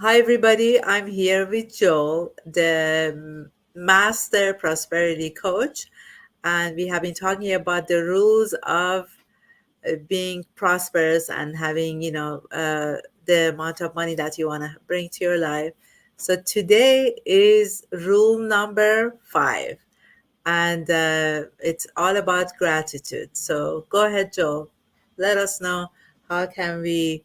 Hi, everybody. I'm here with Joel, the Master Prosperity Coach, and we have been talking about the rules of being prosperous and having, the amount of money that you want to bring to your life. So today is rule number 5, and it's all about gratitude. So go ahead, Joel. Let us know how can we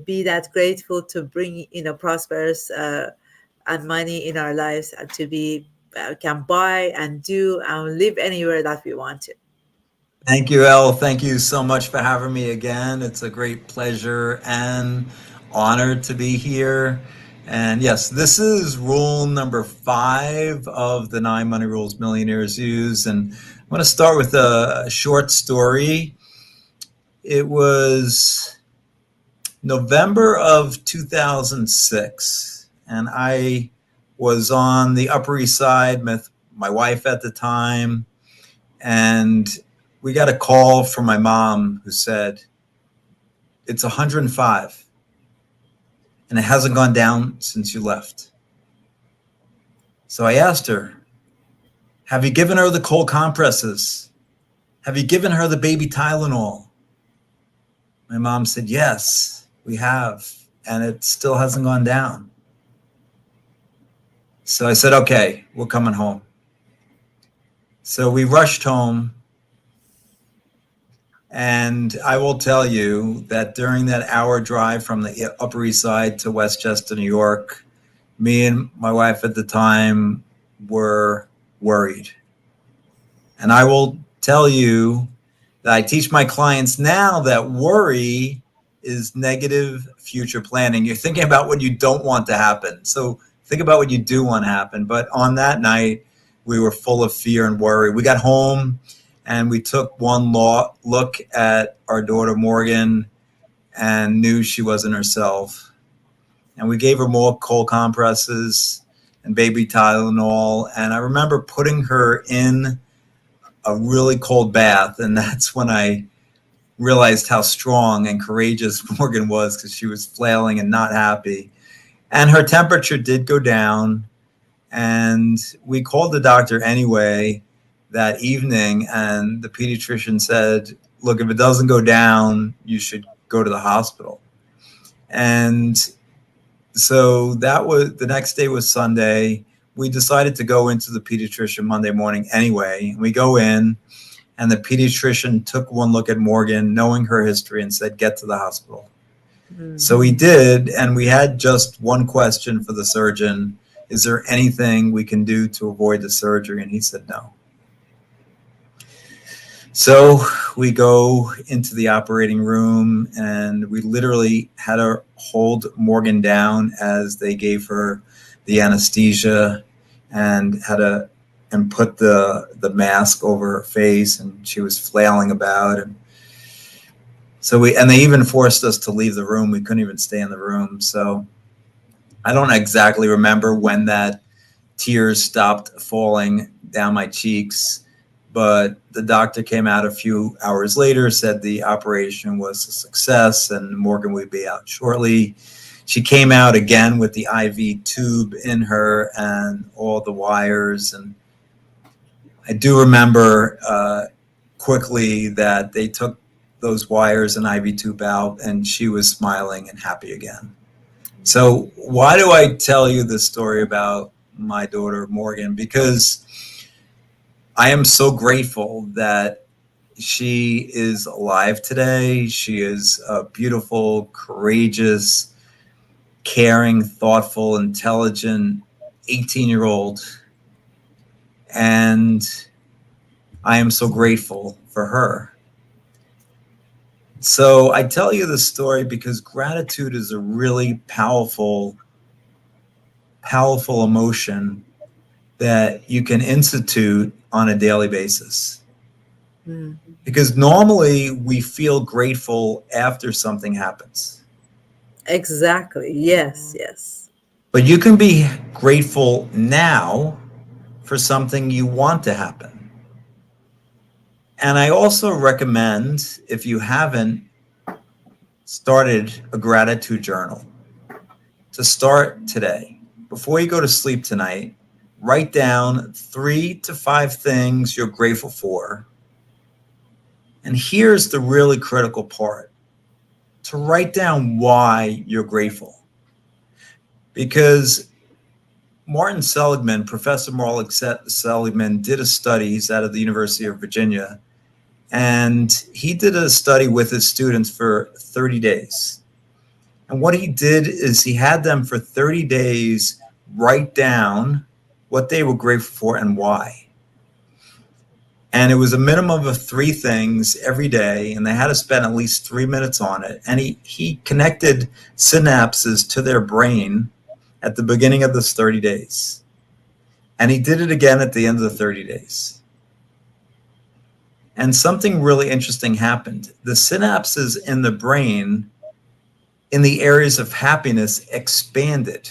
be that grateful to bring prosperous and money in our lives, and to be can buy and do and live anywhere that we want to. Thank you, Elle. Thank you so much for having me again. It's a great pleasure and honor to be here. And yes, this is rule number 5 of the 9 Money Rules Millionaires Use. And I'm going to start with a short story. It was November of 2006, and I was on the Upper East Side with my wife at the time, and we got a call from my mom who said, it's 105 and it hasn't gone down since you left. So I asked her, have you given her the cold compresses? Have you given her the baby Tylenol? My mom said, yes, we have. And it still hasn't gone down. So I said, okay, we're coming home. So we rushed home. And I will tell you that during that hour drive from the Upper East Side to Westchester, New York, me and my wife at the time were worried. And I will tell you that I teach my clients now that worry is negative future planning. You're thinking about what you don't want to happen. So think about what you do want to happen. But on that night, we were full of fear and worry. We got home and we took one look at our daughter, Morgan, and knew she wasn't herself. And we gave her more cold compresses and baby Tylenol. And I remember putting her in a really cold bath. And that's when I realized how strong and courageous Morgan was, because she was flailing and not happy. And her temperature did go down. And we called the doctor anyway that evening. And the pediatrician said, look, if it doesn't go down, you should go to the hospital. And so that was the next day was Sunday. We decided to go into the pediatrician Monday morning anyway. We go in, and the pediatrician took one look at Morgan, knowing her history, and said, get to the hospital. So we did, and we had just one question for the surgeon. Is there anything we can do to avoid the surgery? And he said no. So we go into the operating room, and we literally had to hold Morgan down as they gave her the anesthesia and put the mask over her face, and she was flailing about. And so they even forced us to leave the room. We couldn't even stay in the room. So I don't exactly remember when that tears stopped falling down my cheeks. But the doctor came out a few hours later, said the operation was a success and Morgan would be out shortly. She came out again with the IV tube in her and all the wires. And I do remember quickly that they took those wires and IV tube out, and she was smiling and happy again. So why do I tell you this story about my daughter, Morgan? Because I am so grateful that she is alive today. She is a beautiful, courageous, caring, thoughtful, intelligent 18-year-old. And I am so grateful for her. So I tell you this story because gratitude is a really powerful emotion that you can institute on a daily basis. Because normally we feel grateful after something happens. Exactly. Yes, yes. But you can be grateful now for something you want to happen. And I also recommend, if you haven't started a gratitude journal, to start today, before you go to sleep tonight, write down 3 to 5 things you're grateful for. And here's the really critical part: to write down why you're grateful. Because Martin Seligman, Professor Martin Seligman, did a study. He's out of the University of Virginia. And he did a study with his students for 30 days. And what he did is he had them for 30 days write down what they were grateful for and why. And it was a minimum of 3 things every day, and they had to spend at least 3 minutes on it. And he connected synapses to their brain at the beginning of this 30 days. And he did it again at the end of the 30 days. And something really interesting happened. The synapses in the brain in the areas of happiness expanded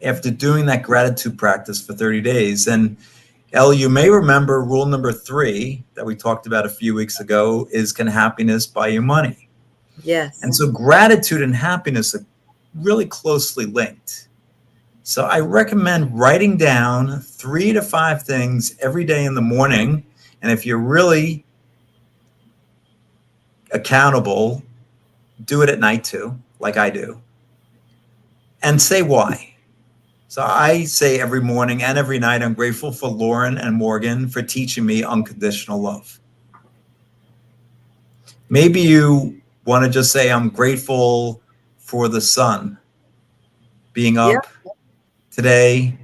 after doing that gratitude practice for 30 days. And Elle, you may remember rule number 3 that we talked about a few weeks ago is, can happiness buy you money? Yes. And so gratitude and happiness are really closely linked. So I recommend writing down 3 to 5 things every day in the morning. And if you're really accountable, do it at night too, like I do. And say why. So I say every morning and every night, I'm grateful for Lauren and Morgan for teaching me unconditional love. Maybe you want to just say, I'm grateful for the sun being up today.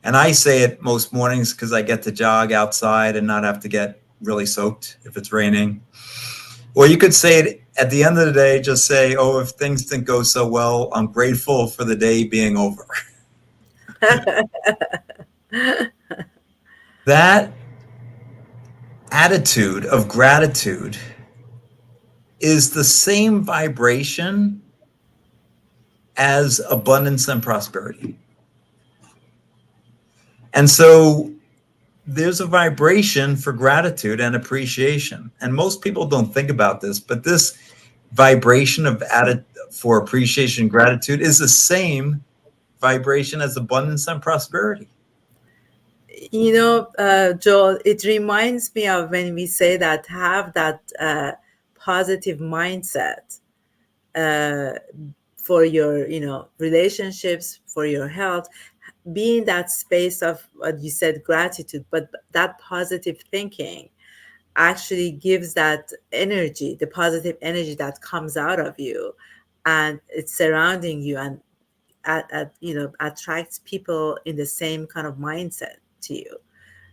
And I say it most mornings because I get to jog outside and not have to get really soaked if it's raining. Or you could say it at the end of the day, just say, oh, if things didn't go so well, I'm grateful for the day being over. That attitude of gratitude is the same vibration as abundance and prosperity. And so there's a vibration for gratitude and appreciation. And most people don't think about this, but this vibration of for appreciation and gratitude is the same vibration as abundance and prosperity. You know, Joel, it reminds me of when we say that have that positive mindset for your, relationships, for your health, be in that space of what you said, gratitude, but that positive thinking actually gives that energy, the positive energy that comes out of you, and it's surrounding you, and attracts people in the same kind of mindset to you.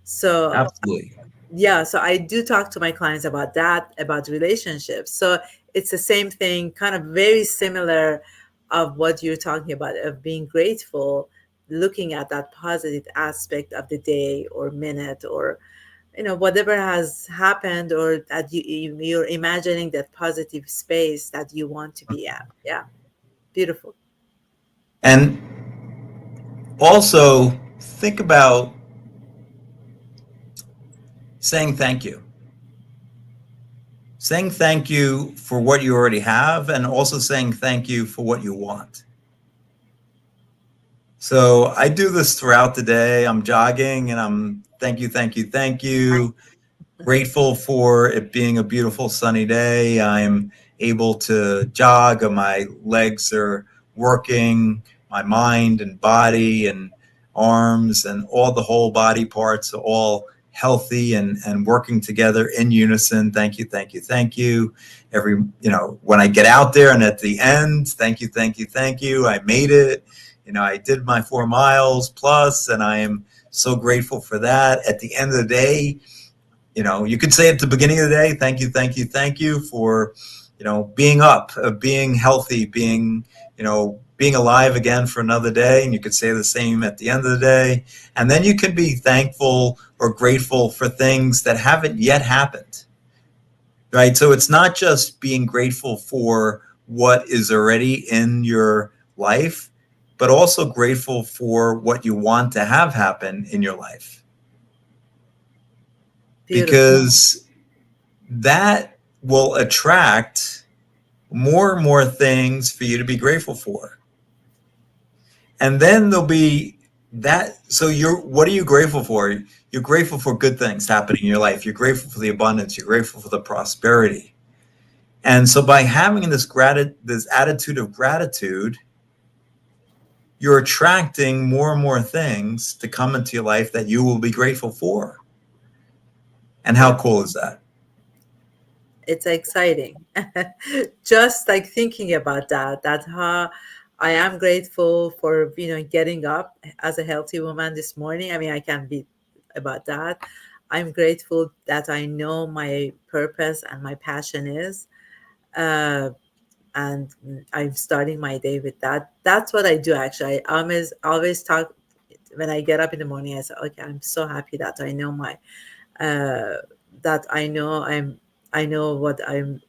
So Absolutely. yeah, so I do talk to my clients about that, about relationships. So it's the same thing, kind of very similar of what you're talking about, of being grateful, looking at that positive aspect of the day or minute, or whatever has happened, or that you're imagining that positive space that you want to be at. Yeah, beautiful. And also think about saying thank you. Saying thank you for what you already have, and also saying thank you for what you want. So I do this throughout the day. I'm jogging and I'm thank you, thank you, thank you. Grateful for it being a beautiful sunny day. I'm able to jog, and my legs are working, my mind and body and arms and all the whole body parts are all healthy and working together in unison. Thank you, thank you, thank you. When I get out there and at the end, thank you, thank you, thank you. I made it. I did my 4 miles plus, and I am so grateful for that. At the end of the day, you could say at the beginning of the day, thank you, thank you, thank you for, being up, being healthy, being alive again for another day. And you could say the same at the end of the day. And then you can be thankful or grateful for things that haven't yet happened, right? So it's not just being grateful for what is already in your life, but also grateful for what you want to have happen in your life. Beautiful. Because that will attract more and more things for you to be grateful for. And then there'll be that. So what are you grateful for? You're grateful for good things happening in your life. You're grateful for the abundance. You're grateful for the prosperity. And so by having this attitude of gratitude, you're attracting more and more things to come into your life that you will be grateful for. And Yeah, how cool is that? it's exciting. Just like thinking about that how I am grateful for, getting up as a healthy woman this morning. I mean, I can be about that. I'm grateful that I know my purpose and my passion is. Uh, and I'm starting my day with that. That's what I do actually. I always talk when I get up in the morning. I say, okay, I'm so happy that I know my that I know what I'm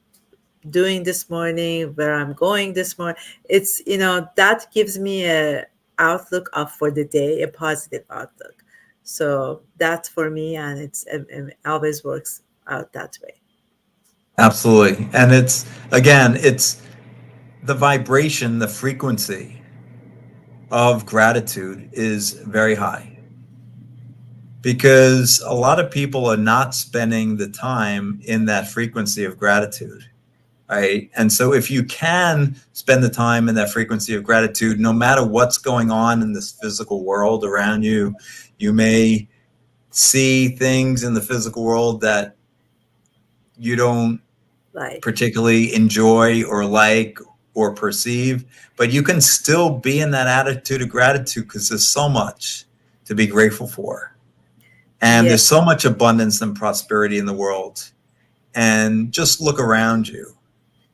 doing this morning, where I'm going this morning. It's that gives me a outlook of for the day, a positive outlook. So that's for me, and it always works out that way. Absolutely. And it's the vibration, the frequency of gratitude is very high because a lot of people are not spending the time in that frequency of gratitude. Right. And so if you can spend the time in that frequency of gratitude, no matter what's going on in this physical world around you, you may see things in the physical world that you don't Like, particularly enjoy or like or perceive, but you can still be in that attitude of gratitude because there's so much to be grateful for. And yeah, there's so much abundance and prosperity in the world. And just look around you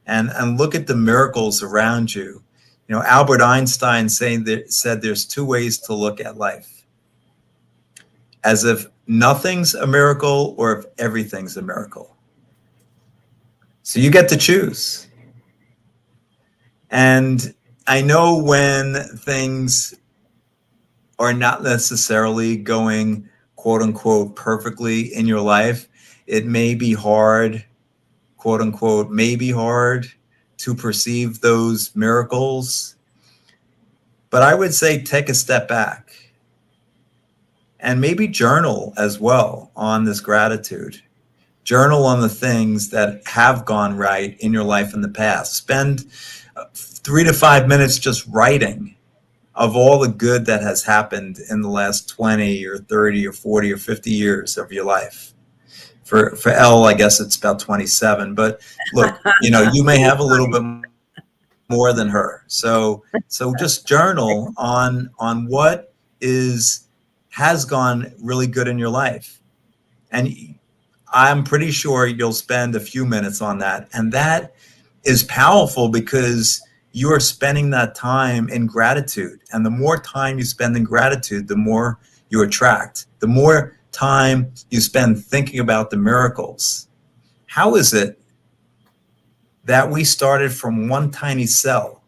and look at the miracles around you. Albert Einstein said there's two ways to look at life, as if nothing's a miracle or if everything's a miracle. So you get to choose. And I know when things are not necessarily going quote unquote perfectly in your life, it may be hard, quote unquote, may be hard to perceive those miracles. But I would say take a step back and maybe journal as well on this gratitude. Journal on the things that have gone right in your life in the past. Spend 3 to 5 minutes just writing of all the good that has happened in the last 20 or 30 or 40 or 50 years of your life. For Elle, I guess it's about 27. But look, you may have a little bit more than her. So just journal on what has gone really good in your life. And I'm pretty sure you'll spend a few minutes on that. And that is powerful because you are spending that time in gratitude. And the more time you spend in gratitude, the more you attract. The more time you spend thinking about the miracles. How is it that we started from one tiny cell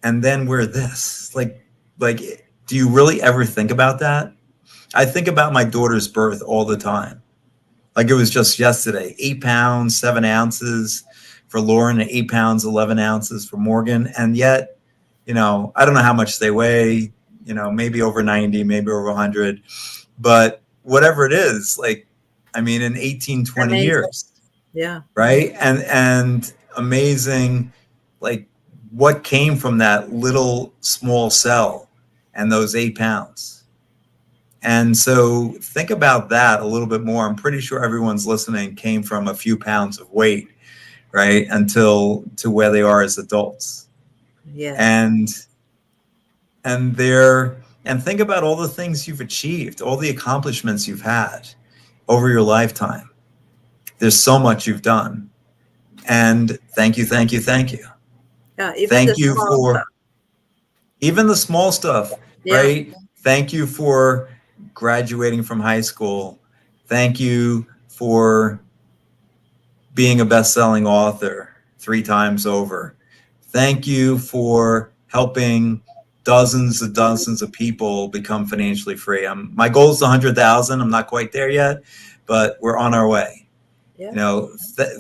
and then we're this? Like, do you really ever think about that? I think about my daughter's birth all the time. Like it was just yesterday, 8 pounds, 7 ounces for Lauren, and 8 pounds, 11 ounces for Morgan. And yet, I don't know how much they weigh, maybe over 90, maybe over 100, but whatever it is, in 18, 20 amazing. years, Yeah, right? And amazing, like what came from that little small cell and those 8 pounds. And so think about that a little bit more. I'm pretty sure everyone's listening came from a few pounds of weight, right? Until to where they are as adults. yes. And and think about all the things you've achieved, all the accomplishments you've had over your lifetime. There's so much you've done. And thank you, thank you, thank you. Yeah, even the Thank you small stuff. for even the small stuff, Yeah, right? Thank you for graduating from high school. Thank you for being a best-selling author 3 times over. Thank you for helping dozens of people become financially free. My goal is 100,000. I'm not quite there yet, but we're on our way. yeah,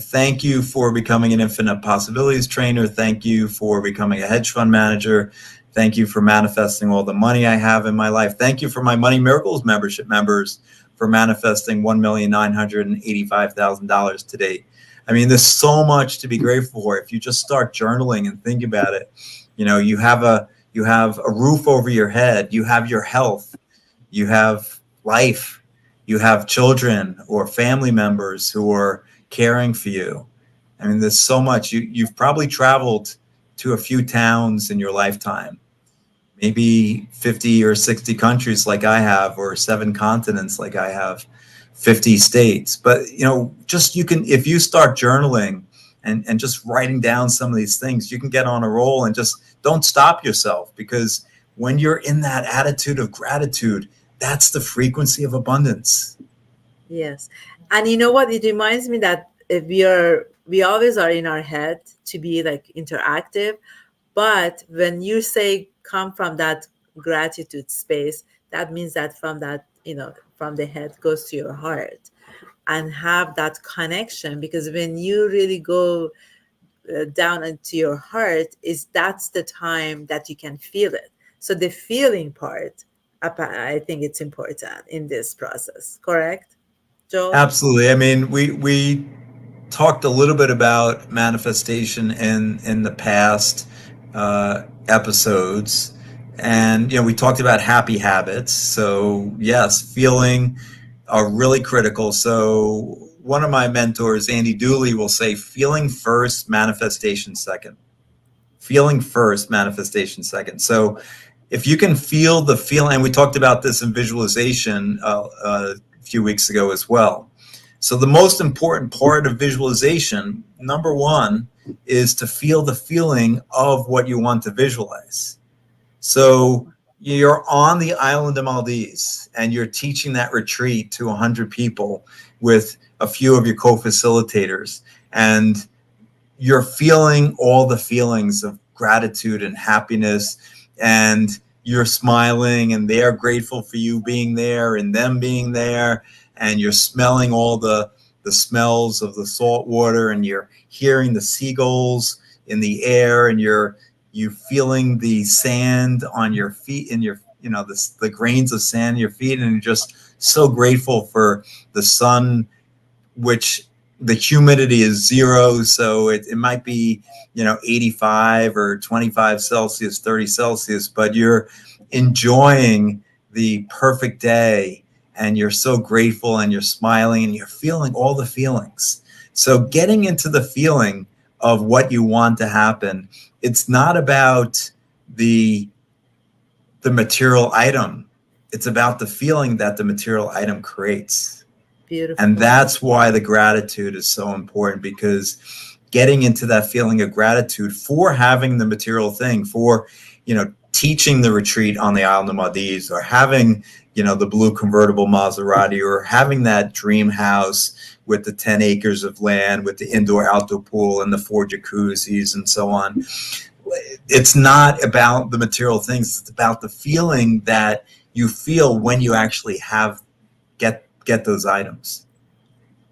Thank you for becoming an infinite possibilities trainer. Thank you for becoming a hedge fund manager. Thank you for manifesting all the money I have in my life. Thank you for my Money Miracles membership members for manifesting $1,985,000 to date. I mean, there's so much to be grateful for. If you just start journaling and think about it, you have a roof over your head, you have your health, you have life, you have children or family members who are caring for you. I mean, there's so much. You've probably traveled to a few towns in your lifetime, maybe 50 or 60 countries like I have, or 7 continents like I have, 50 states. But, just if you start journaling and just writing down some of these things, you can get on a roll, and just don't stop yourself, because when you're in that attitude of gratitude, that's the frequency of abundance. Yes. And you know what? It reminds me that we always are in our head to be like interactive. But when you say come from that gratitude space, that means that from the head goes to your heart, and have that connection. Because when you really go down into your heart, that's the time that you can feel it. So the feeling part, I think it's important in this process. Correct, Joel? Absolutely. I mean, we talked a little bit about manifestation in the past episodes, and we talked about happy habits. So yes, feeling are really critical. So one of my mentors, Andy Dooley, will say, feeling first, manifestation second. Feeling first, manifestation second. So if you can feel the feeling, and we talked about this in visualization a few weeks ago as well. So the most important part of visualization, number one, is to feel the feeling of what you want to visualize. So you're on the island of Maldives and you're teaching that retreat to 100 people with a few of your co-facilitators, and you're feeling all the feelings of gratitude and happiness, and you're smiling, and they're grateful for you being there and them being there, and you're smelling all the smells of the salt water, and you're hearing the seagulls in the air, and you feeling the sand on your feet, and the grains of sand in your feet, and you're just so grateful for the sun, which the humidity is 0, so it might be 85 or 25 Celsius, 30 Celsius, but you're enjoying the perfect day, and you're so grateful, and you're smiling, and you're feeling all the feelings. So getting into the feeling of what you want to happen, it's not about the material item, it's about the feeling that the material item creates. Beautiful. And that's why the gratitude is so important, because getting into that feeling of gratitude for having the material thing, for, teaching the retreat on the island of Maldives, or having, the blue convertible Maserati, or having that dream house with the 10 acres of land with the indoor outdoor pool and the 4 jacuzzis and so on. It's not about the material things. It's about the feeling that you feel when you actually get those items.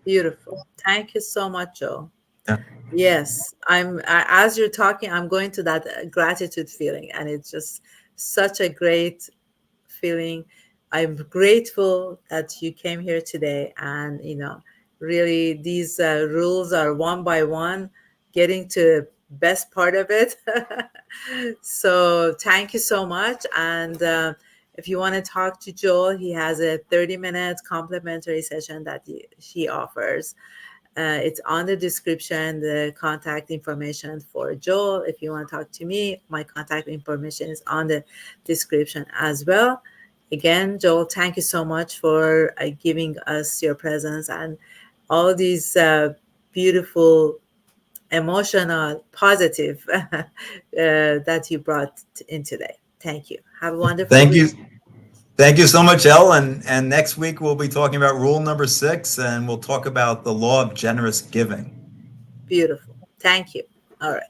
Beautiful. Thank you so much, Joe. Yeah. Yes, as you're talking, I'm going to that gratitude feeling, and it's just such a great feeling. I'm grateful that you came here today, and really these rules are one by one getting to best part of it. So thank you so much. And if you want to talk to Joel, he has a 30-minute complimentary session that he offers. It's on the description, the contact information for Joel. If you want to talk to me, my contact information is on the description as well. Again, Joel, thank you so much for giving us your presence and all these beautiful, emotional, positive that you brought in today. Thank you. Have a wonderful Thank week. you. Thank you so much, Elle. And next week we'll be talking about rule number 6, and we'll talk about the law of generous giving. Beautiful. Thank you. All right.